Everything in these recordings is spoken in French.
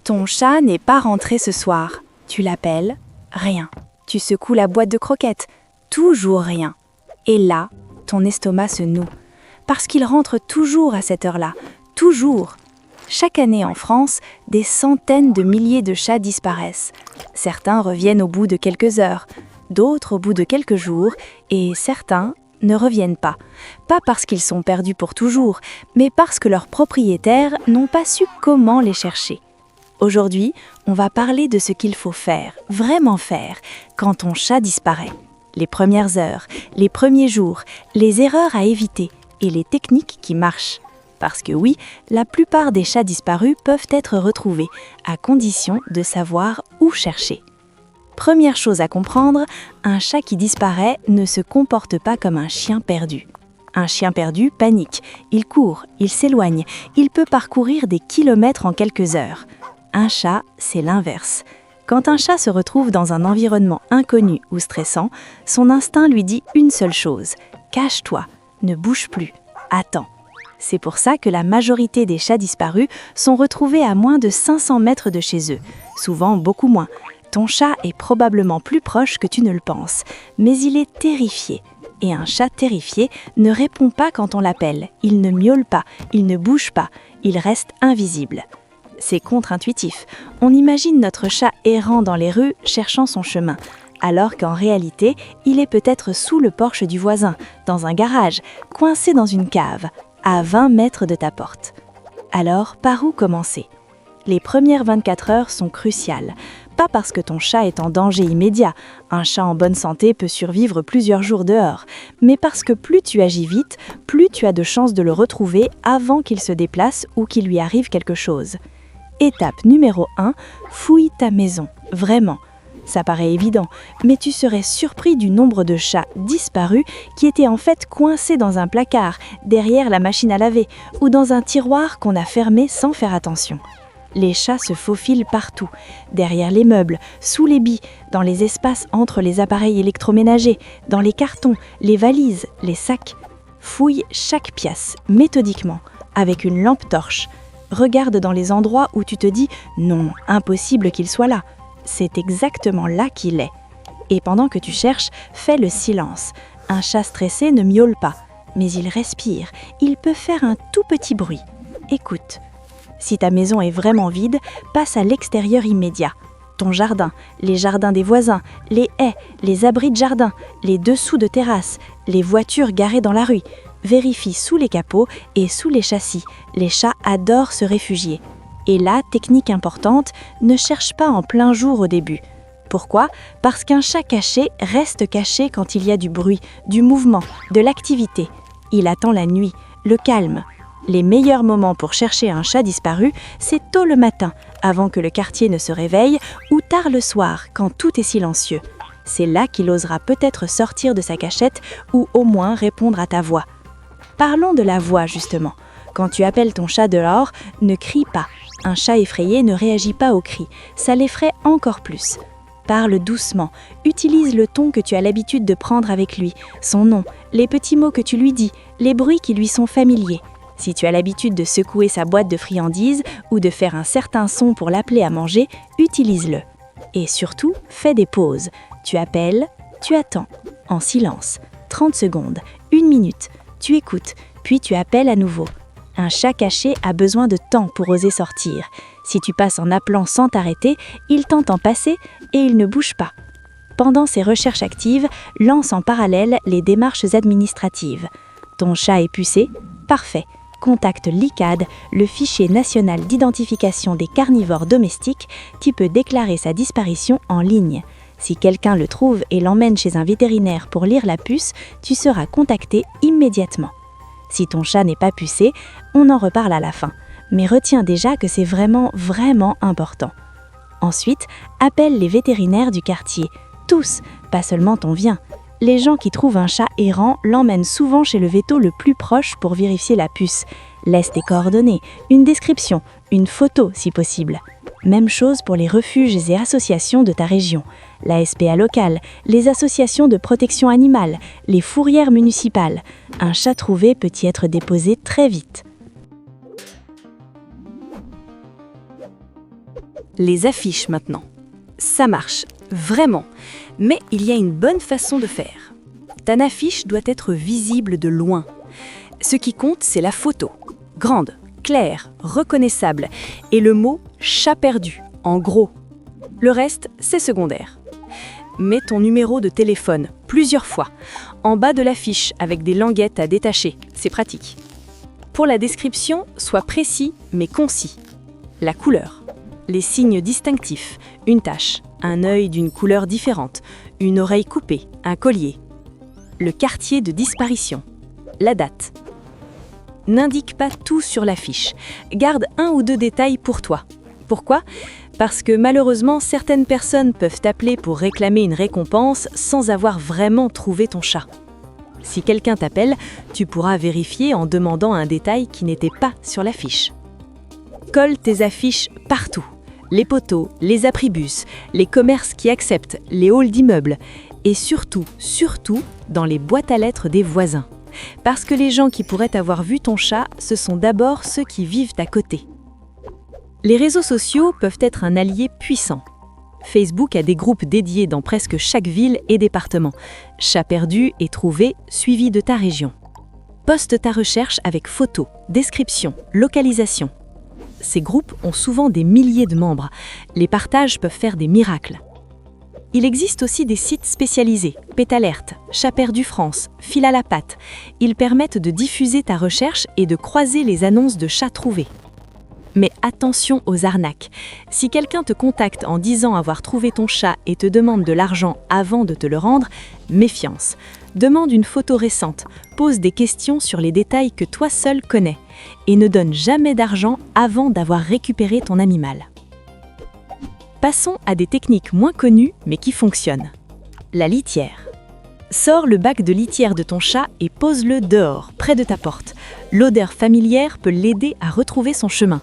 Ton chat n'est pas rentré ce soir. Tu l'appelles, rien. Tu secoues la boîte de croquettes, toujours rien. Et là, ton estomac se noue. Parce qu'il rentre toujours à cette heure-là, toujours. Chaque année en France, des centaines de milliers de chats disparaissent. Certains reviennent au bout de quelques heures, d'autres au bout de quelques jours, et certains ne reviennent pas. Pas parce qu'ils sont perdus pour toujours, mais parce que leurs propriétaires n'ont pas su comment les chercher. Aujourd'hui, on va parler de ce qu'il faut faire, vraiment faire, quand ton chat disparaît. Les premières heures, les premiers jours, les erreurs à éviter et les techniques qui marchent. Parce que oui, la plupart des chats disparus peuvent être retrouvés, à condition de savoir où chercher. Première chose à comprendre, un chat qui disparaît ne se comporte pas comme un chien perdu. Un chien perdu panique, il court, il s'éloigne, il peut parcourir des kilomètres en quelques heures. Un chat, c'est l'inverse. Quand un chat se retrouve dans un environnement inconnu ou stressant, son instinct lui dit une seule chose : cache-toi, ne bouge plus, attends. C'est pour ça que la majorité des chats disparus sont retrouvés à moins de 500 mètres de chez eux, souvent beaucoup moins. Ton chat est probablement plus proche que tu ne le penses, mais il est terrifié. Et un chat terrifié ne répond pas quand on l'appelle, il ne miaule pas, il ne bouge pas, il reste invisible. C'est contre-intuitif. On imagine notre chat errant dans les rues, cherchant son chemin, alors qu'en réalité, il est peut-être sous le porche du voisin, dans un garage, coincé dans une cave, à 20 mètres de ta porte. Alors, par où commencer ? Les premières 24 heures sont cruciales. Pas parce que ton chat est en danger immédiat, un chat en bonne santé peut survivre plusieurs jours dehors, mais parce que plus tu agis vite, plus tu as de chances de le retrouver avant qu'il se déplace ou qu'il lui arrive quelque chose. Étape numéro 1, fouille ta maison, vraiment. Ça paraît évident, mais tu serais surpris du nombre de chats disparus qui étaient en fait coincés dans un placard, derrière la machine à laver, ou dans un tiroir qu'on a fermé sans faire attention. Les chats se faufilent partout, derrière les meubles, sous les lits, dans les espaces entre les appareils électroménagers, dans les cartons, les valises, les sacs. Fouille chaque pièce, méthodiquement, avec une lampe torche. Regarde dans les endroits où tu te dis « non, impossible qu'il soit là ». C'est exactement là qu'il est. Et pendant que tu cherches, fais le silence. Un chat stressé ne miaule pas, mais il respire, il peut faire un tout petit bruit. Écoute. Si ta maison est vraiment vide, passe à l'extérieur immédiat. Ton jardin, les jardins des voisins, les haies, les abris de jardin, les dessous de terrasse, les voitures garées dans la rue. Vérifie sous les capots et sous les châssis. Les chats adorent se réfugier. Et là, technique importante, ne cherche pas en plein jour au début. Pourquoi ? Parce qu'un chat caché reste caché quand il y a du bruit, du mouvement, de l'activité. Il attend la nuit, le calme. Les meilleurs moments pour chercher un chat disparu, c'est tôt le matin, avant que le quartier ne se réveille, ou tard le soir, quand tout est silencieux. C'est là qu'il osera peut-être sortir de sa cachette ou au moins répondre à ta voix. Parlons de la voix, justement. Quand tu appelles ton chat dehors, ne crie pas. Un chat effrayé ne réagit pas aux cris. Ça l'effraie encore plus. Parle doucement. Utilise le ton que tu as l'habitude de prendre avec lui, son nom, les petits mots que tu lui dis, les bruits qui lui sont familiers. Si tu as l'habitude de secouer sa boîte de friandises ou de faire un certain son pour l'appeler à manger, utilise-le. Et surtout, fais des pauses. Tu appelles, tu attends, en silence. 30 secondes, 1 minute. Tu écoutes, puis tu appelles à nouveau. Un chat caché a besoin de temps pour oser sortir. Si tu passes en appelant sans t'arrêter, il t'entend passer et il ne bouge pas. Pendant ces recherches actives, lance en parallèle les démarches administratives. Ton chat est pucé ? Parfait. Contacte l'ICAD, le fichier national d'identification des carnivores domestiques, qui peut déclarer sa disparition en ligne. Si quelqu'un le trouve et l'emmène chez un vétérinaire pour lire la puce, tu seras contacté immédiatement. Si ton chat n'est pas pucé, on en reparle à la fin. Mais retiens déjà que c'est vraiment important. Ensuite, appelle les vétérinaires du quartier. Tous, pas seulement ton vien. Les gens qui trouvent un chat errant l'emmènent souvent chez le véto le plus proche pour vérifier la puce. Laisse tes coordonnées, une description, une photo si possible. Même chose pour les refuges et associations de ta région. La SPA locale, les associations de protection animale, les fourrières municipales. Un chat trouvé peut y être déposé très vite. Les affiches maintenant. Ça marche, vraiment. Mais il y a une bonne façon de faire. Ta affiche doit être visible de loin. Ce qui compte, c'est la photo. Grande, claire, reconnaissable. Et le mot « chat perdu » en gros. Le reste, c'est secondaire. Mets ton numéro de téléphone plusieurs fois, en bas de l'affiche avec des languettes à détacher. C'est pratique. Pour la description, sois précis mais concis. La couleur, les signes distinctifs, une tache, un œil d'une couleur différente, une oreille coupée, un collier. Le quartier de disparition, la date. N'indique pas tout sur l'affiche. Garde 1 ou 2 détails pour toi. Pourquoi ? Parce que malheureusement, certaines personnes peuvent t'appeler pour réclamer une récompense sans avoir vraiment trouvé ton chat. Si quelqu'un t'appelle, tu pourras vérifier en demandant un détail qui n'était pas sur l'affiche. Colle tes affiches partout. Les poteaux, les abribus, les commerces qui acceptent, les halls d'immeubles et surtout, dans les boîtes à lettres des voisins. Parce que les gens qui pourraient avoir vu ton chat, ce sont d'abord ceux qui vivent à côté. Les réseaux sociaux peuvent être un allié puissant. Facebook a des groupes dédiés dans presque chaque ville et département. Chat perdu et trouvé, suivi de ta région. Poste ta recherche avec photos, description, localisation. Ces groupes ont souvent des milliers de membres. Les partages peuvent faire des miracles. Il existe aussi des sites spécialisés, Pétalerte, Chat perdu France, Fil à la patte. Ils permettent de diffuser ta recherche et de croiser les annonces de chats trouvés. Mais attention aux arnaques. Si quelqu'un te contacte en disant avoir trouvé ton chat et te demande de l'argent avant de te le rendre, méfiance. Demande une photo récente, pose des questions sur les détails que toi seul connais et ne donne jamais d'argent avant d'avoir récupéré ton animal. Passons à des techniques moins connues mais qui fonctionnent. La litière. Sors le bac de litière de ton chat et pose-le dehors, près de ta porte. L'odeur familière peut l'aider à retrouver son chemin.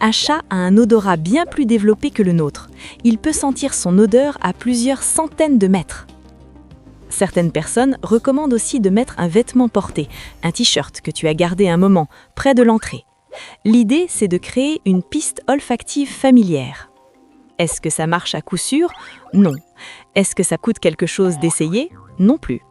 Un chat a un odorat bien plus développé que le nôtre. Il peut sentir son odeur à plusieurs centaines de mètres. Certaines personnes recommandent aussi de mettre un vêtement porté, un t-shirt que tu as gardé un moment, près de l'entrée. L'idée, c'est de créer une piste olfactive familière. Est-ce que ça marche à coup sûr ? Non. Est-ce que ça coûte quelque chose d'essayer ? Non plus.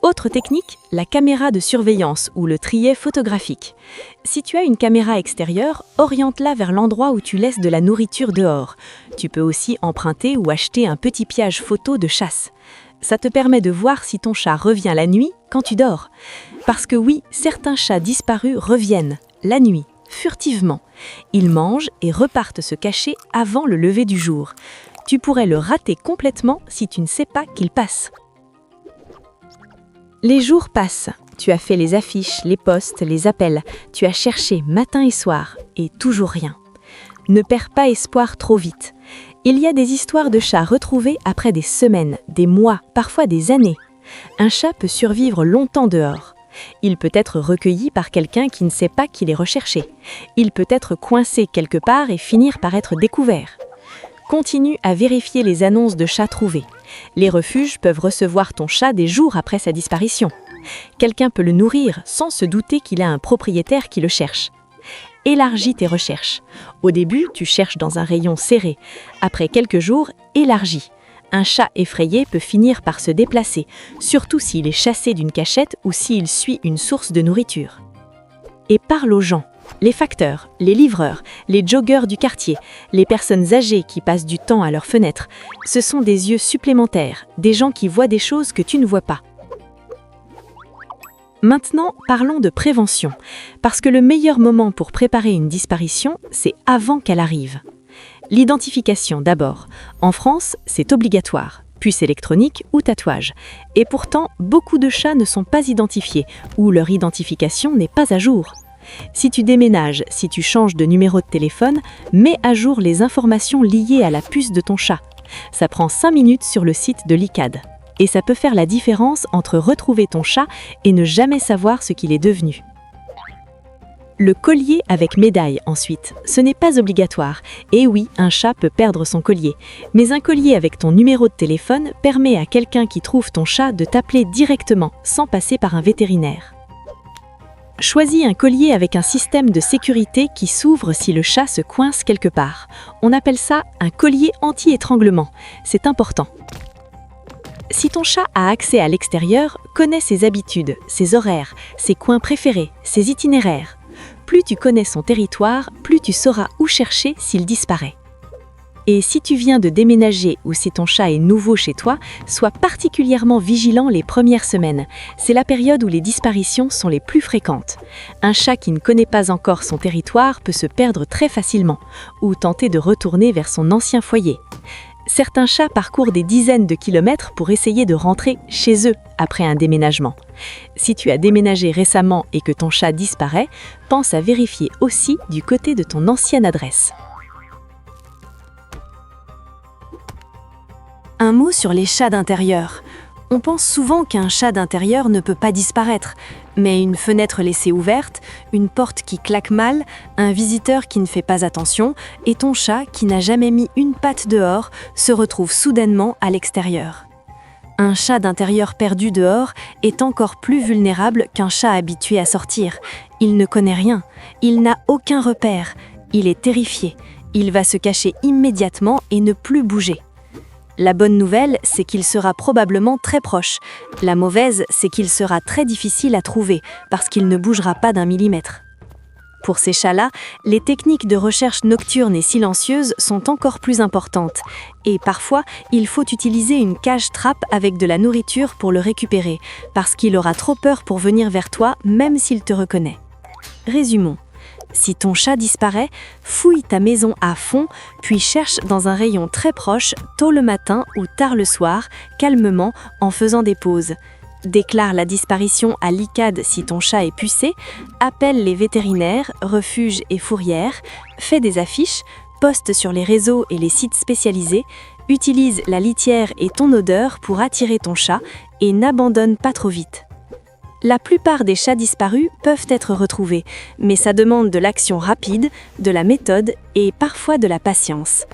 Autre technique, la caméra de surveillance ou le triet photographique. Si tu as une caméra extérieure, oriente-la vers l'endroit où tu laisses de la nourriture dehors. Tu peux aussi emprunter ou acheter un petit piège photo de chasse. Ça te permet de voir si ton chat revient la nuit quand tu dors. Parce que oui, certains chats disparus reviennent, la nuit, furtivement. Ils mangent et repartent se cacher avant le lever du jour. Tu pourrais le rater complètement si tu ne sais pas qu'il passe. Les jours passent. Tu as fait les affiches, les posts, les appels. Tu as cherché matin et soir et toujours rien. Ne perds pas espoir trop vite. Il y a des histoires de chats retrouvés après des semaines, des mois, parfois des années. Un chat peut survivre longtemps dehors. Il peut être recueilli par quelqu'un qui ne sait pas qu'il est recherché. Il peut être coincé quelque part et finir par être découvert. Continue à vérifier les annonces de chats trouvés. Les refuges peuvent recevoir ton chat des jours après sa disparition. Quelqu'un peut le nourrir sans se douter qu'il a un propriétaire qui le cherche. Élargis tes recherches. Au début, tu cherches dans un rayon serré. Après quelques jours, élargis. Un chat effrayé peut finir par se déplacer, surtout s'il est chassé d'une cachette ou s'il suit une source de nourriture. Et parle aux gens. Les facteurs, les livreurs, les joggeurs du quartier, les personnes âgées qui passent du temps à leur fenêtre. Ce sont des yeux supplémentaires, des gens qui voient des choses que tu ne vois pas. Maintenant, parlons de prévention, parce que le meilleur moment pour préparer une disparition, c'est avant qu'elle arrive. L'identification d'abord. En France, c'est obligatoire, puce électronique ou tatouage. Et pourtant, beaucoup de chats ne sont pas identifiés, ou leur identification n'est pas à jour. Si tu déménages, si tu changes de numéro de téléphone, mets à jour les informations liées à la puce de ton chat. Ça prend 5 minutes sur le site de l'ICAD. Et ça peut faire la différence entre retrouver ton chat et ne jamais savoir ce qu'il est devenu. Le collier avec médaille ensuite, ce n'est pas obligatoire. Et oui, un chat peut perdre son collier. Mais un collier avec ton numéro de téléphone permet à quelqu'un qui trouve ton chat de t'appeler directement, sans passer par un vétérinaire. Choisis un collier avec un système de sécurité qui s'ouvre si le chat se coince quelque part. On appelle ça un collier anti-étranglement. C'est important. Si ton chat a accès à l'extérieur, connais ses habitudes, ses horaires, ses coins préférés, ses itinéraires. Plus tu connais son territoire, plus tu sauras où chercher s'il disparaît. Et si tu viens de déménager ou si ton chat est nouveau chez toi, sois particulièrement vigilant les premières semaines. C'est la période où les disparitions sont les plus fréquentes. Un chat qui ne connaît pas encore son territoire peut se perdre très facilement ou tenter de retourner vers son ancien foyer. Certains chats parcourent des dizaines de kilomètres pour essayer de rentrer chez eux après un déménagement. Si tu as déménagé récemment et que ton chat disparaît, pense à vérifier aussi du côté de ton ancienne adresse. Un mot sur les chats d'intérieur. On pense souvent qu'un chat d'intérieur ne peut pas disparaître, mais une fenêtre laissée ouverte, une porte qui claque mal, un visiteur qui ne fait pas attention et ton chat qui n'a jamais mis une patte dehors se retrouve soudainement à l'extérieur. Un chat d'intérieur perdu dehors est encore plus vulnérable qu'un chat habitué à sortir. Il ne connaît rien, il n'a aucun repère, il est terrifié, il va se cacher immédiatement et ne plus bouger. La bonne nouvelle, c'est qu'il sera probablement très proche. La mauvaise, c'est qu'il sera très difficile à trouver parce qu'il ne bougera pas d'un millimètre. Pour ces chats-là, les techniques de recherche nocturne et silencieuse sont encore plus importantes. Et parfois, il faut utiliser une cage-trappe avec de la nourriture pour le récupérer, parce qu'il aura trop peur pour venir vers toi même s'il te reconnaît. Résumons. Si ton chat disparaît, fouille ta maison à fond, puis cherche dans un rayon très proche, tôt le matin ou tard le soir, calmement, en faisant des pauses. Déclare la disparition à l'ICAD si ton chat est pucé, appelle les vétérinaires, refuges et fourrières, fais des affiches, poste sur les réseaux et les sites spécialisés, utilise la litière et ton odeur pour attirer ton chat et n'abandonne pas trop vite. La plupart des chats disparus peuvent être retrouvés, mais ça demande de l'action rapide, de la méthode et parfois de la patience.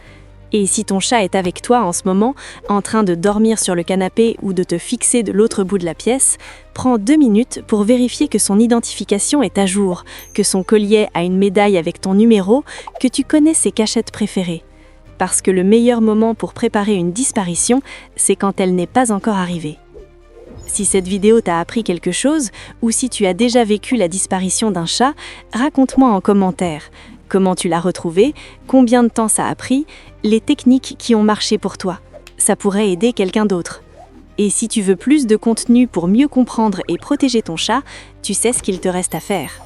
Et si ton chat est avec toi en ce moment, en train de dormir sur le canapé ou de te fixer de l'autre bout de la pièce, prends 2 minutes pour vérifier que son identification est à jour, que son collier a une médaille avec ton numéro, que tu connais ses cachettes préférées. Parce que le meilleur moment pour préparer une disparition, c'est quand elle n'est pas encore arrivée. Si cette vidéo t'a appris quelque chose, ou si tu as déjà vécu la disparition d'un chat, raconte-moi en commentaire. Comment tu l'as retrouvé, combien de temps ça a pris, les techniques qui ont marché pour toi. Ça pourrait aider quelqu'un d'autre. Et si tu veux plus de contenu pour mieux comprendre et protéger ton chat, tu sais ce qu'il te reste à faire.